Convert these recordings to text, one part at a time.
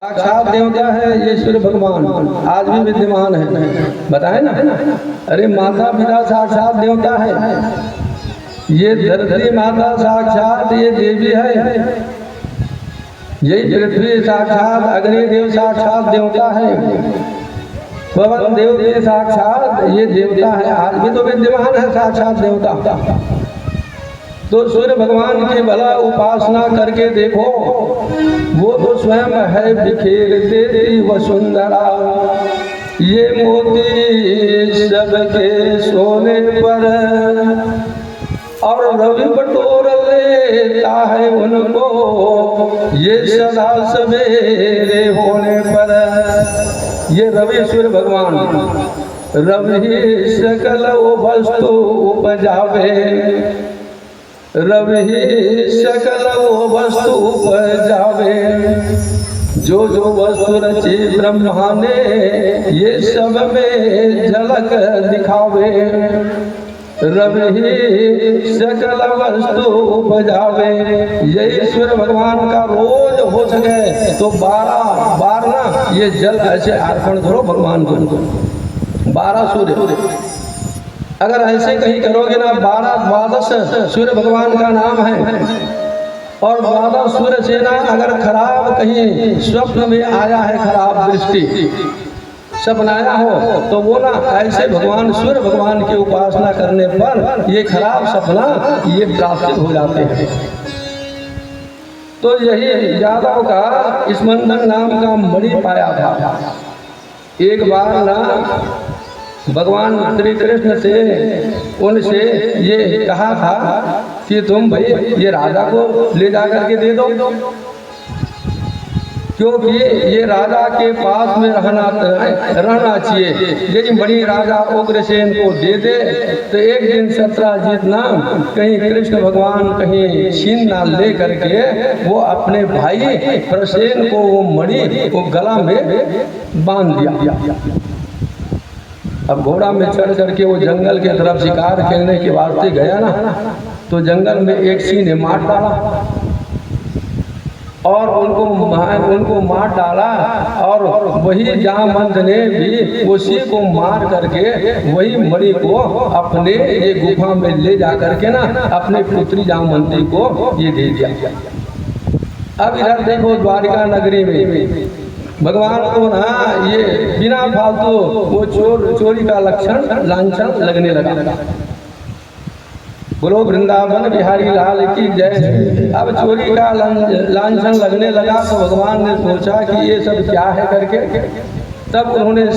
साक्षात देवता है ये सूर्य भगवान, आज भी विद्यमान है। बताए ना, अरे माता पिता साक्षात देवता है, ये धरती माता साक्षात ये देवी है, यही पृथ्वी साक्षात अग्निदेव साक्षात देवता है, पवन देव भी साक्षात ये देवता है, आज भी तो विद्यमान है साक्षात देवता। तो सूर्य भगवान की भला उपासना करके देखो, वो तो स्वयं है बिखेर देती वसुंधरा, ये मोती सबके सोने पर, और रवि बटोर लेता है उनको, ये सदा सवेरे होने पर। ये रवि सूर्य भगवान, रवि सकल वस्तु उपजावे, रवि सकल वस्तु उपजावे, जो जो वस्तु रची ब्रह्मा ने, ये सब में झलक दिखावे। रवि सकल वस्तु उपजावे, यही सूर्य भगवान का रोज हो सके तो 12 बार ना ये जल ऐसे अर्पण करो भगवान को, 12 सूर्य। अगर ऐसे कहीं करोगे ना, 12 सूर्य भगवान का नाम है, और 12 सूर्य से ना अगर खराब कहीं स्वप्न में आया है, खराब दृष्टि सपना आया हो, तो वो ना ऐसे भगवान सूर्य भगवान की उपासना करने पर ये खराब सपना ये प्राप्त हो जाते हैं। तो यही यादव का स्मंदन नाम का मणि पाया था। एक बार ना भगवान श्री कृष्ण से उनसे ये कहा था कि तुम भाई ये राजा को ले जा करके दे दो, क्योंकि ये राजा के पास में रहना चाहिए। यदि मणि राजा उग्रसेन को दे दे तो एक दिन सत्राजित ना कहीं कृष्ण भगवान कहीं छीन ना ले करके वो अपने भाई प्रसेन को वो मणि को गला में बांध दिया। अब घोड़ा में चढ़ करके वो जंगल के तरफ शिकार खेलने के वास्ते गया ना, तो जंगल में एक सिंह ने मार डाला और उनको मार डाला, और वही जामवंत ने भी उसी को मार करके वही मणि को अपने ये गुफा में ले जा करके ना अपने पुत्री जामवंती को ये दे दिया। अब इधर देखो द्वारिका नगरी में भगवान को ना ये बिना फालतू वो चोरी का लक्षण लांछन लगने लगा। बोलो वृंदावन बिहारी लाल की जय। अब चोरी का लांछन लगने लगा तो भगवान ने सोचा कि ये सब क्या है करके, तब उन्होंने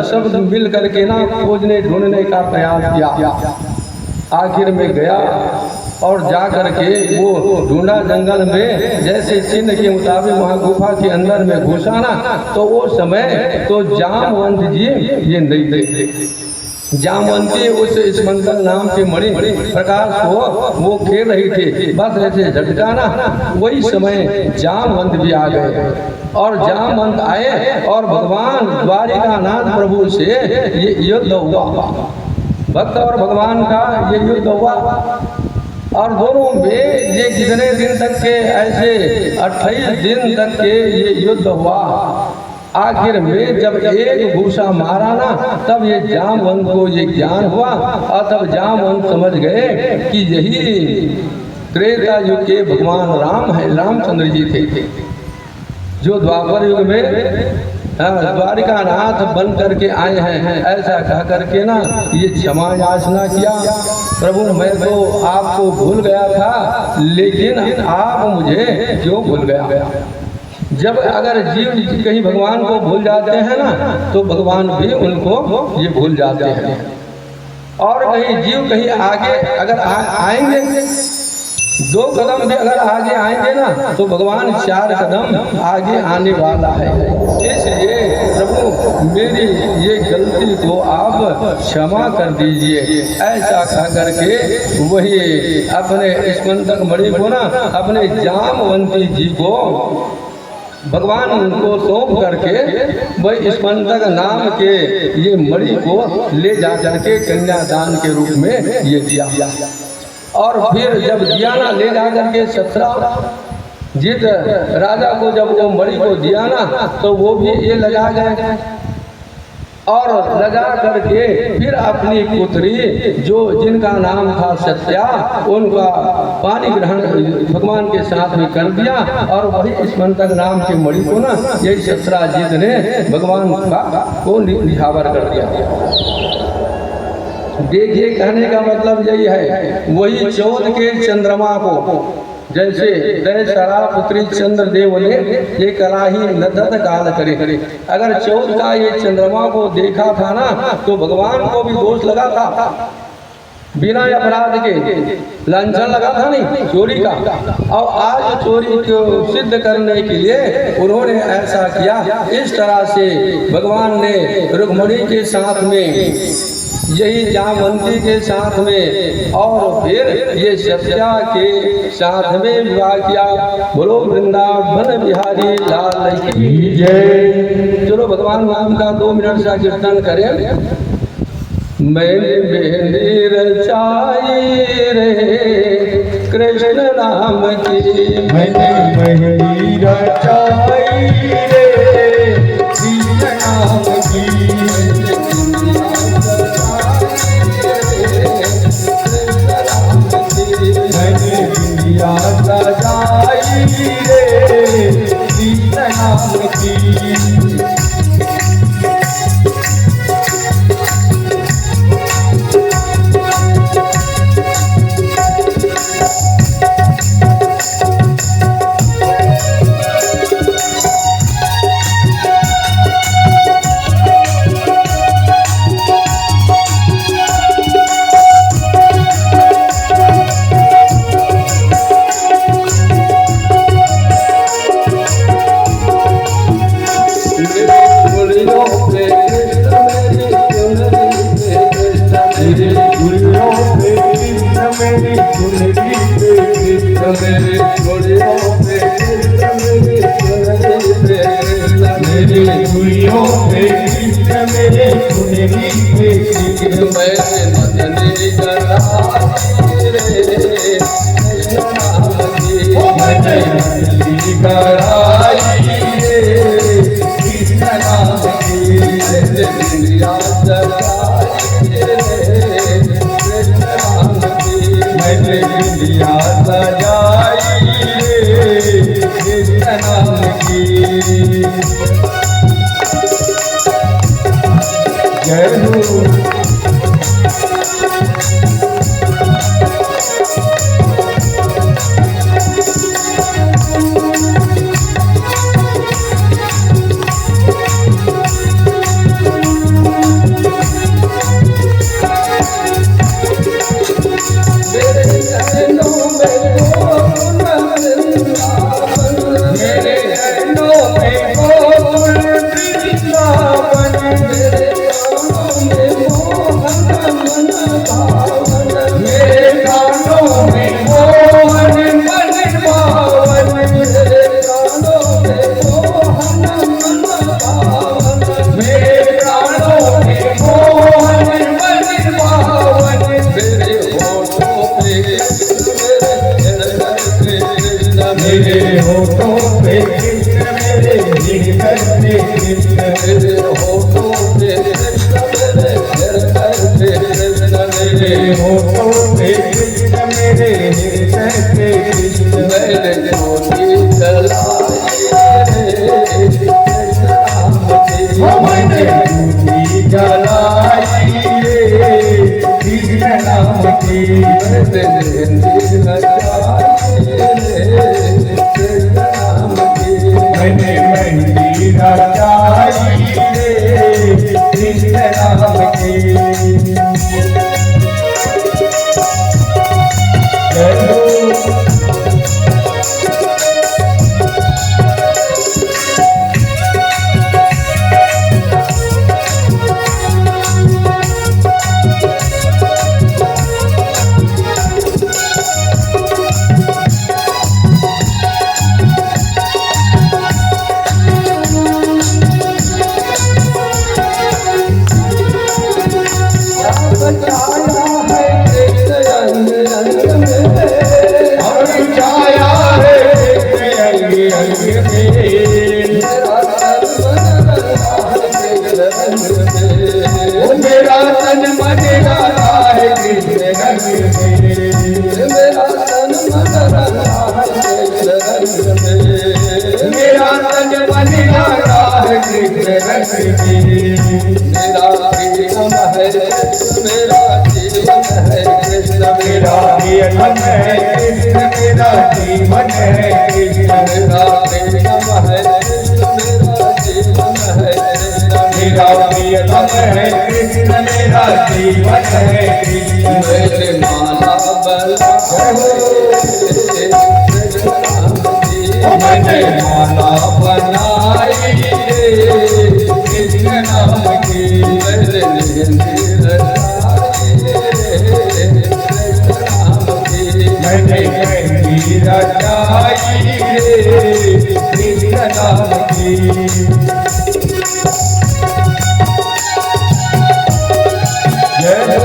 सब मिल करके ना खोजने ढूंढने का प्रयास किया। आखिर में गया और जा करके वो ढूंढा जंगल में, जैसे चिन्ह के मुताबिक वहाँ गुफा के अंदर में घुसा ना, तो वो समय तो जामवंत जी ये नहीं थे। जामवंती उस स्मंदन नाम के मणि प्रकाश को वो खेल रही थी, बस ऐसे झटका ना वही समय जामवंत भी आ गए। और जामवंत आए और भगवान द्वारिकानाथ प्रभु से ये युद्ध हुआ, भक्त और भगवान का ये युद्ध हुआ। और दोनों में ये कितने दिन तक के ऐसे 28 दिन तक के ये युद्ध हुआ। आखिर में जब एक घूसा मारा ना, तब ये जामवंत को ये ज्ञान हुआ, और तब जामवंत समझ गए कि यही त्रेता युग के भगवान राम है, रामचंद्र जी थे, जो द्वापर युग में द्वारिकानाथ बन करके आए हैं। ऐसा कह करके ना ये क्षमा याचना किया, प्रभु मैं तो आपको भूल गया था, लेकिन आप मुझे क्यों भूल गया। जब अगर जीव कहीं भगवान को भूल जाते हैं ना, तो भगवान भी उनको ये भूल जाते हैं। और कहीं जीव कहीं आगे अगर आएंगे, 2 कदम भी अगर आगे आएंगे ना, तो भगवान 4 कदम आगे आने वाला है। इसलिए प्रभु मेरी ये गलती को आप क्षमा कर दीजिए। ऐसा कह करके वही अपने स्मंदक मणि को ना अपने जामवंती जी को भगवान को सौंप करके वही स्मंदक नाम के ये मणि को ले जा करके कन्यादान के रूप में ये दिया। और फिर जब दिया ना ले जा करके 17 जित राजा को जब वो मणि को दिया ना तो वो भी ये लगा गए और लगा करके फिर अपनी पुत्री जो जिनका नाम था सत्या उनका पानी ग्रहण भगवान के साथ में कर दिया और वही स्मंतक नाम के मणि को ना यही सत्राजित ने भगवान को निछावर कर दिया। देखिए कहने का मतलब यही है, वही चौथ के चंद्रमा को जैसे दशहरा पुत्री चंद्रदेव ने ये कलाही नदत काल करे, अगर चौथ का ये चंद्रमा को देखा था ना तो भगवान को भी दोष लगा था, बिना अपराध के लांछन लगा था नहीं चोरी का। और आज चोरी को सिद्ध करने के लिए उन्होंने ऐसा किया। इस तरह से भगवान ने रुक्मिणी के साथ में यही जामवंती के साथ में और फिर ये सत्या के साथ में विवाह किया। बोलो वृंदावन बिहारी लाल की जय। चलो भगवान नाम का 2 मिनट का कीर्तन करें। मैंने मेहंदी रचाई रे कृष्ण नाम की, मैंने मेहंदी रचाई रे कृष्ण नाम की, मैंने बिंदिया सजाई रे कृष्ण नाम की। बचाया है कृष्ण रंग रंग में ओ मेरा तन मन लगा है कृष्ण रंग में, मेरा तन मन लगा है कृष्ण रंग में, मेरा तन मन लगा है कृष्ण रंग में, मेरा प्रियम है मेरा जीवन है कृष्ण, मेरा प्रियतम है कृष्ण, मेरा जीवन है कृष्ण, मेरा प्रियम है मेरा जीवन है कृष्ण, मेरा प्रियतम है कृष्ण, मेरा जीवन है कृष्ण। मेरे माला बला मैंने माला बनाई रे कृष्ण नाम की, मेरे मैंने मेहंदी रचाई रे कृष्ण नाम की। जय हो।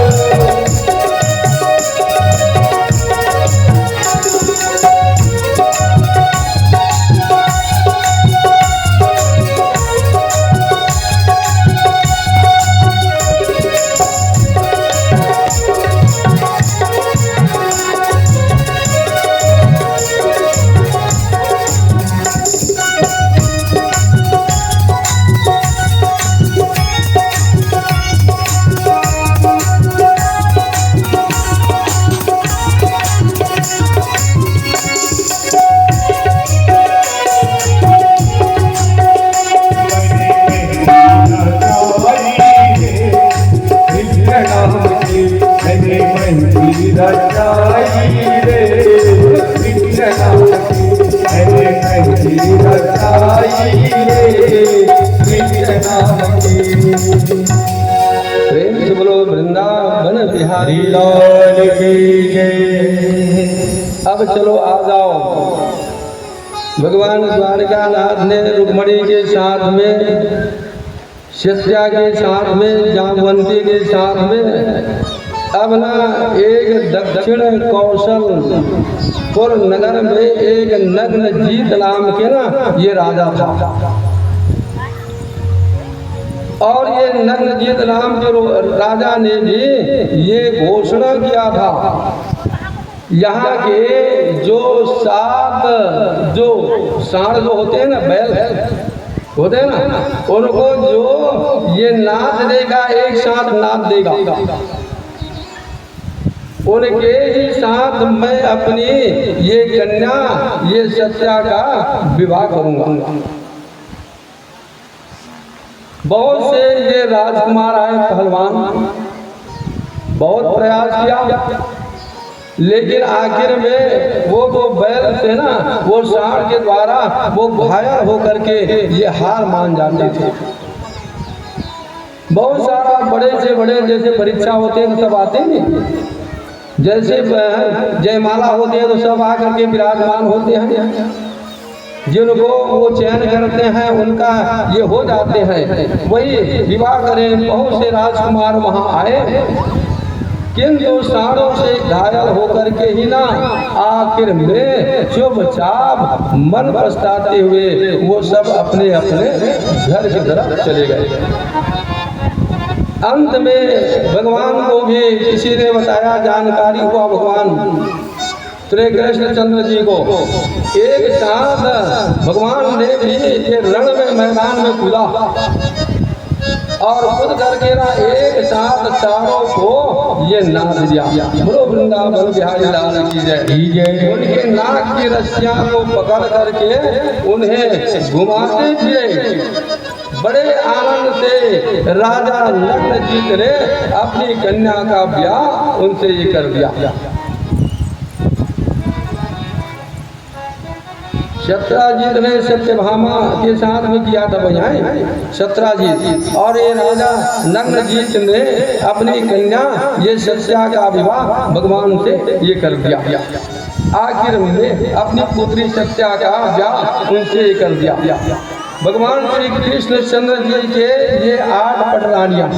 प्रेम से बोलो वृंदावन बिहारी लाल की जय। अब चलो आ जाओ। भगवान द्वारकानाथ ने रुक्मणी के साथ में, सत्या के साथ में, जामवंती के साथ में अब ना एक दक्षिण कौशलपुर नगर में एक नग्नजीत नाम के ना ये राजा था। और ये नग्नजीत नाम के राजा ने भी ये घोषणा किया था, यहाँ के जो सांड जो होते हैं ना, बैल होते हैं ना, उनको जो ये नाच देगा, एक साथ नाच देगा, उनके ही साथ मैं अपनी ये कन्या ये सत्या का विवाह करूंगा। बहुत से ये राजकुमार आए पहलवान, बहुत प्रयास किया, लेकिन आखिर में वो तो बैल से ना वो सांड के द्वारा वो घायल होकर के ये हार मान जाते थे। बहुत सारा बड़े से बड़े जैसे परीक्षा होते हैं तो सब आते नहीं, जैसे जयमाला होती है तो सब आकर के विराजमान होते हैं, जिनको वो चयन करते हैं उनका ये हो जाते हैं, वही विवाह करें। बहुत से राजकुमार वहाँ आए, किंतु सांडों से घायल होकर के ही ना आखिर में चुपचाप मन पछताते हुए वो सब अपने अपने घर की तरफ चले गए। अंत में भगवान को भी किसी ने बताया, जानकारी हुआ भगवान श्री कृष्ण चंद्र जी को, एक साथ भगवान ने भी ये रण में मैदान में कूदा और खुद करके ना एक साथ चारों को ये नाच दिया। बोलो वृंदावन बिहारी लाल की जय। उनके नाक की रस्सियां को पकड़ करके उन्हें घुमाते फिरे। बड़े आनंद से राजा नग्नजीत ने अपनी कन्या का ब्याह उनसे ये कर दिया। सत्राजीत ने सत्यभामा के साथ में किया था बजाएं सत्राजीत, और ये राजा नग्नजीत ने अपनी कन्या ये सत्या का विवाह भगवान से ये कर दिया। आखिर में अपनी पुत्री सत्या का ब्याह उनसे कर दिया। भगवान श्री कृष्ण चंद्र जी के ये 8 पटरानियां,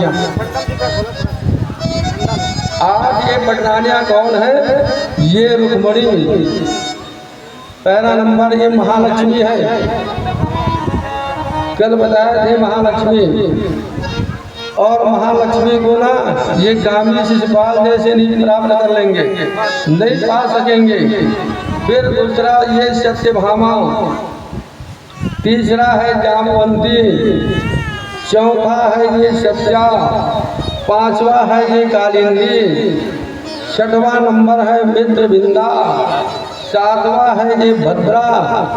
आज ये पटरानियां कौन है? ये रुक्मणी, पहला नंबर ये महालक्ष्मी है, कल बताया थे महालक्ष्मी। और महालक्ष्मी को ना ये कामी शिशुपाल जैसे नहीं प्राप्त कर लेंगे, नहीं पा सकेंगे। फिर दूसरा ये सत्यभामा, तीसरा है जामवंती, चौथा है ये सत्या, पांचवा है ये कालिंदी, छठवां नंबर है मित्रविंदा, सातवां है ये भद्रा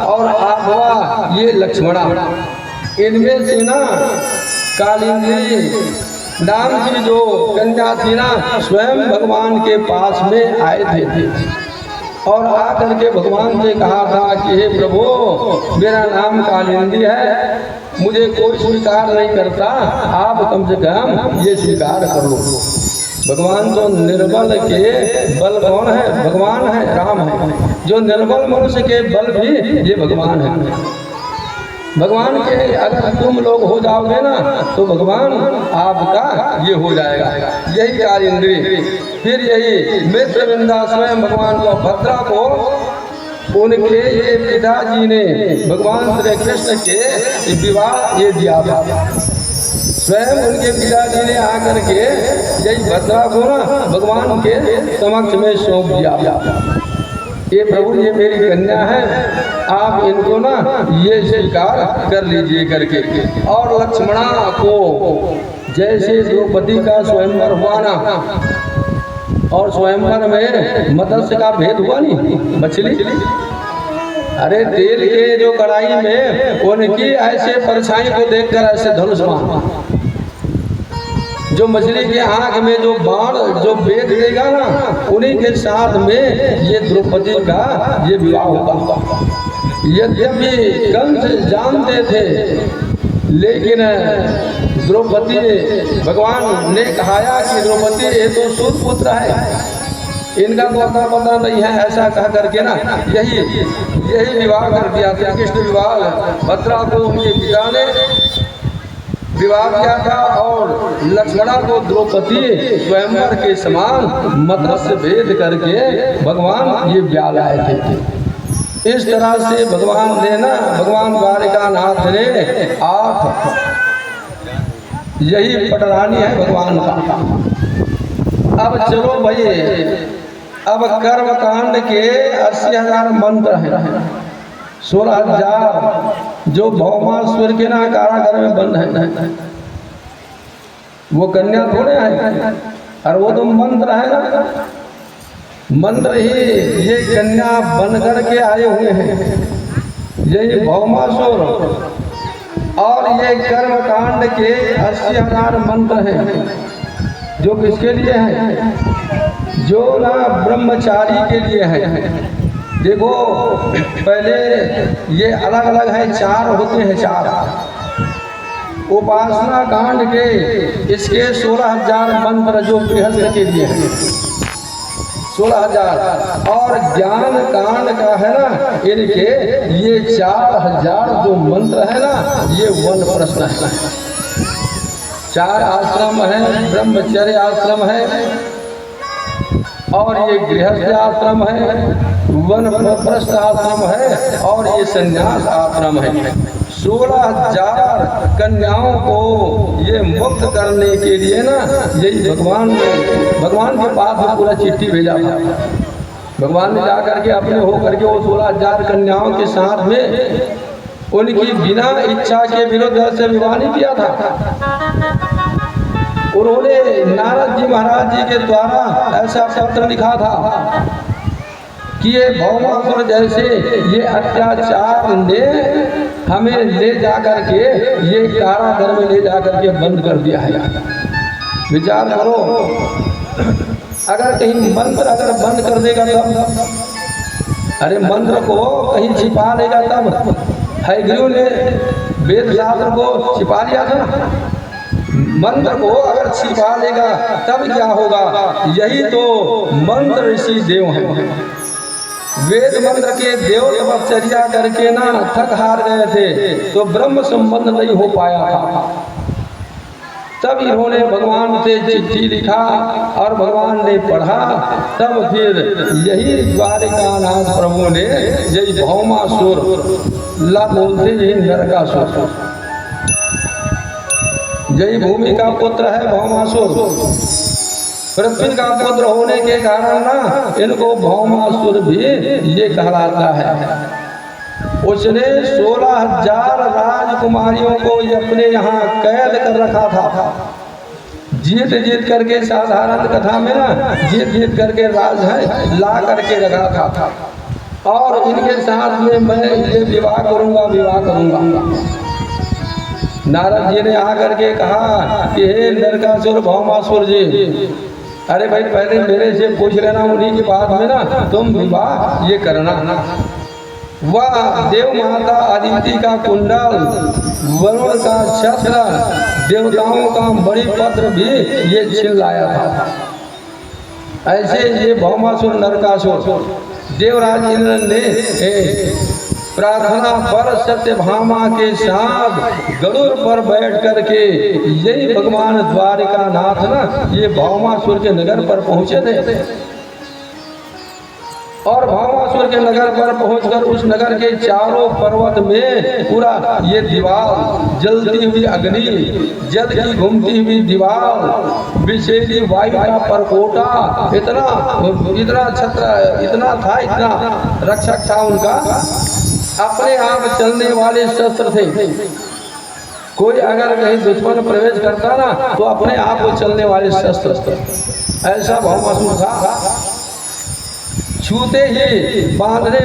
और आठवां ये लक्ष्मणा। इनमें से ना कालिंदी नाम की जो कन्या थी ना, स्वयं भगवान के पास में आए थे और आकर के भगवान से कहा था कि हे प्रभु, मेरा नाम कालिंदी है, मुझे कोई स्वीकार नहीं करता, आप कम से कम ये स्वीकार कर लो। भगवान तो निर्बल के बल कौन है? भगवान है, राम है। जो निर्बल मनुष्य के बल भी ये भगवान है। भगवान के अगर तुम लोग हो जाओगे ना तो भगवान आपका ये हो जाएगा। यही कालिंदी। फिर यही मित्रविंदा स्वयं भगवान को, भद्रा को उनके ये पिताजी ने भगवान श्री कृष्ण के विवाह ये दिया था। स्वयं उनके पिताजी ने आकर के यही भद्रा को ना भगवान के समक्ष में सौंप दिया। ये प्रभु, ये मेरी कन्या है, आप इनको ना ये स्वीकार कर लीजिए करके। और लक्ष्मणा को जैसे द्रौपदी का स्वयंवर हुआ ना, और स्वयंवर में मत्स्य का भेद हुआ नहीं, मछली, अरे तेल के जो कढ़ाई में उनकी ऐसे परछाई को देखकर ऐसे धनुष्मान, जो मछली के आंख में जो बाण जो भेद देगा ना, उन्हीं के साथ में ये द्रौपदी का ये विवाह होगा। यद्यपि कंस जानते थे, लेकिन द्रौपदी, भगवान ने कहा कि द्रौपदी ये तो सुपुत्र है, इनका तो पता नहीं है, ऐसा कह करके ना यही विवाह कर दिया था। कृष्ण विवाह भद्रा को उनके पिता ने विवाह किया था और लक्ष्मणा को द्रौपदी स्वयंवर के समान मत्स्य भेद करके भगवान ये ब्याह लाए थे। इस तरह से भगवान ने ना, भगवान द्वारिकानाथ ने 8 यही पटरानी है भगवान का। अब चलो भाई, अब कर्म कांड के 80,000 मंत्र हैं, 16,000 जो भौमासुर के ना कारागार में बंद है, वो कन्या थोड़े हैं, और वो तो मंत्र है ना, मंत्र ही ये कन्या बन करके आए हुए हैं, यही भौमासुर। और ये कर्म कांड के 80,000 मंत्र हैं, जो किसके लिए हैं? जो ना ब्रह्मचारी के लिए है। देखो पहले ये अलग अलग है, 4 होते हैं, 4 उपासना कांड के, इसके 16,000 मंत्र जो गृहस्थ के लिए है, 16,000। और ज्ञान कांड का है ना, इनके ये 4,000 जो मंत्र है ना, ये वन प्रश्न है। 4 आश्रम है, ब्रह्मचर्य आश्रम है, और ये गृहस्थ आश्रम है, वन प्रस्थ आश्रम है, और ये संन्यास आश्रम है। 16,000 कन्याओं को ये मुक्त करने के लिए ना, यही भगवान के पास में पूरा चिट्ठी भेजा था। भगवान ने जा करके अपने हो करके वो 16,000 कन्याओं के साथ में उनकी बिना इच्छा के विरुद्ध से विवाह नहीं किया था। उन्होंने नारद जी महाराज जी के द्वारा ऐसा पत्र लिखा था कि ये भौमासुर जैसे ये अत्याचार ने हमें ले जाकर के ये कारागार में ले जाकर के बंद कर दिया है। विचार करो, अगर कहीं मंत्र अगर बंद कर देगा तब, अरे मंत्र को कहीं छिपा देगा तब, हयग्रीव ने वेद शास्त्र को छिपा लिया था ना, मंत्र को अगर छिपा लेगा तब क्या होगा? यही तो मंत्र ऋषि देव हैं। वेद मंत्र के देव तपस्या करके ना थक हार गए थे, तो ब्रह्म संबंध नहीं हो पाया था। तब इन्होंने भगवान से चिट्ठी लिखा और भगवान ने पढ़ा, तब फिर यही द्वारिकानाथ प्रभु ने यही भौमासुर ला बोलते यही नरकासुर, यही भूमि का पुत्र है भौमासुर। पृथ्वी का पुत्र होने के कारण ना इनको भौमासुर भी ये कहलाता है। उसने 16,000 राजकुमारियों को अपने यहाँ कैद कर रखा था। जीत जीत करके, साधारण कथा में ना जीत जीत करके राज है ला करके रखा था, और इनके साथ में मैं ये विवाह करूंगा। नारद जी ने आकर के कहा कि हे नरकासुर भौमासुर जी, अरे भाई पहले मेरे से पूछ लेना, उन्हीं के बाद में ना तुम विवाह ये करना। वह देव माता अदिति का कुंडल, वरुण का छत्र, देवताओं का मणिपत्र भी ये छीन लाया था। ऐसे ये भौमासुर नरकासुर देवराज इंद्र ने प्रार्थना पर सत्यभामा के साथ गरुड़ पर बैठ करके यही भगवान द्वारिका नाथ ना ये भौमासुर के नगर पर पहुंचे थे। और भौमासुर के नगर पर पहुंचकर उस नगर के चारों पर्वत में पूरा ये दीवार, जलती हुई अग्नि, जल की घूमती हुई दीवार, विषैली वायु का परकोटा, इतना छत्र, इतना रक्षक था उनका। अपने आप चलने वाले शस्त्र थे। कोई अगर कहीं दुश्मन प्रवेश करता ना तो अपने आप को चलने वाले शस्त्र, ऐसा भौमासुर था। छूते ही बांधने